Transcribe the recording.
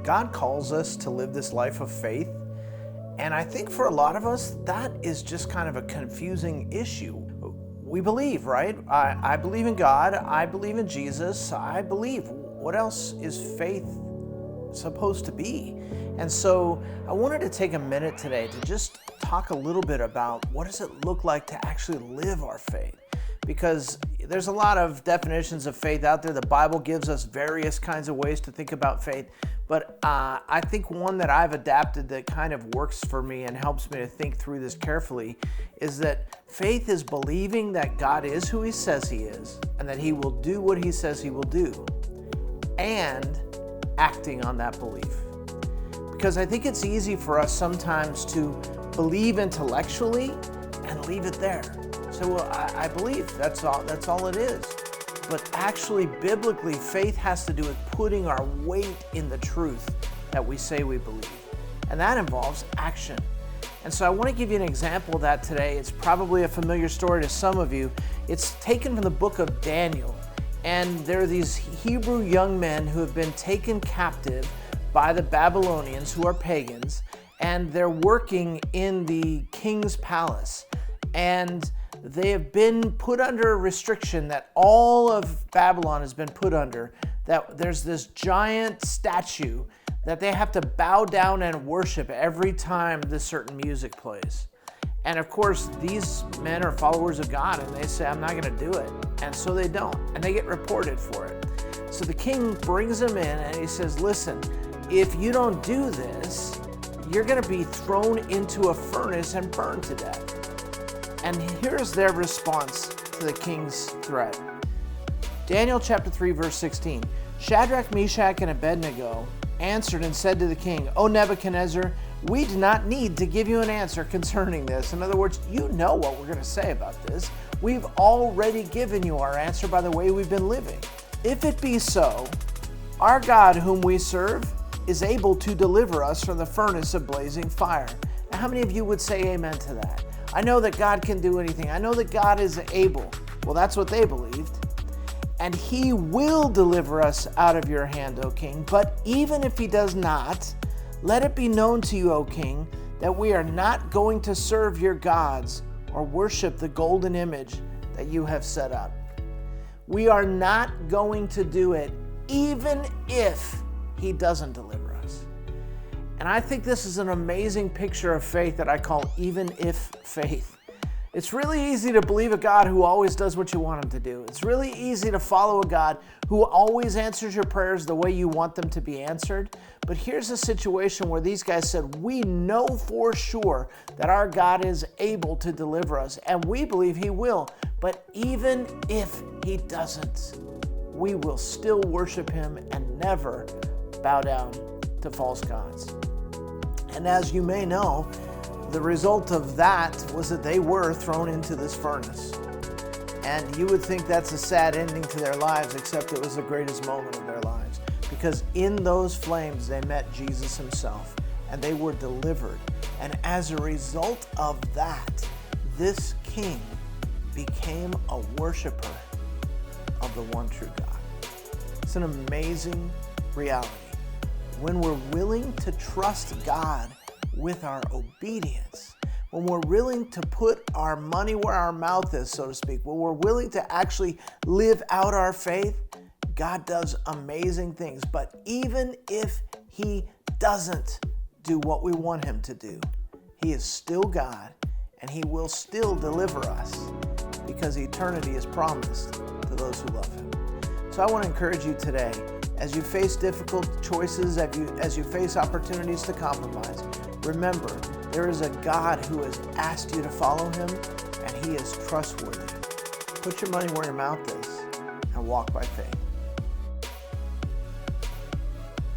God calls us to live this life of faith, and I think for a lot of us, that is just kind of a confusing issue. We believe, right? I believe in God, I believe in Jesus, I believe. What else is faith supposed to be? And so I wanted to take a minute today to just talk a little bit about what does it look like to actually live our faith? Because there's a lot of definitions of faith out there. The Bible gives us various kinds of ways to think about faith, but I think one that I've adapted that kind of works for me and helps me to think through this carefully is that faith is believing that God is who He says He is and that He will do what He says He will do, and acting on that belief. Because I think it's easy for us sometimes to believe intellectually and leave it there. So, well, I believe that's all it is. But actually, biblically, faith has to do with putting our weight in the truth that we say we believe. And that involves action. And so I want to give you an example of that today. It's probably a familiar story to some of you. It's taken from the book of Daniel. And there are these Hebrew young men who have been taken captive by the Babylonians, who are pagans, and they're working in the king's palace. And they have been put under a restriction that all of Babylon has been put under, that there's this giant statue that they have to bow down and worship every time this certain music plays. And of course, these men are followers of God, and they say, I'm not going to do it. And so they don't, and they get reported for it. So the king brings them in, and he says, listen, if you don't do this, you're going to be thrown into a furnace and burned to death. And here's their response to the king's threat. Daniel chapter 3, verse 16. Shadrach, Meshach, and Abednego answered and said to the king, O Nebuchadnezzar, we do not need to give you an answer concerning this. In other words, you know what we're going to say about this. We've already given you our answer by the way we've been living. If it be so, our God whom we serve is able to deliver us from the furnace of blazing fire. Now, how many of you would say amen to that? I know that God can do anything. I know that God is able. Well, that's what they believed. And He will deliver us out of your hand, O king. But even if He does not, let it be known to you, O king, that we are not going to serve your gods or worship the golden image that you have set up. We are not going to do it, even if He doesn't deliver us. And I think this is an amazing picture of faith that I call even if faith. It's really easy to believe a God who always does what you want Him to do. It's really easy to follow a God who always answers your prayers the way you want them to be answered. But here's a situation where these guys said, we know for sure that our God is able to deliver us, and we believe He will. But even if He doesn't, we will still worship Him and never bow down to false gods. And as you may know, the result of that was that they were thrown into this furnace. And you would think that's a sad ending to their lives, except it was the greatest moment of their lives. Because in those flames, they met Jesus Himself, and they were delivered. And as a result of that, this king became a worshiper of the one true God. It's an amazing reality. When we're willing to trust God with our obedience, when we're willing to put our money where our mouth is, so to speak, when we're willing to actually live out our faith, God does amazing things. But even if He doesn't do what we want Him to do, He is still God, and He will still deliver us because eternity is promised to those who love Him. So I want to encourage you today, as you face difficult choices, as you face opportunities to compromise, remember, there is a God who has asked you to follow Him, and He is trustworthy. Put your money where your mouth is and walk by faith.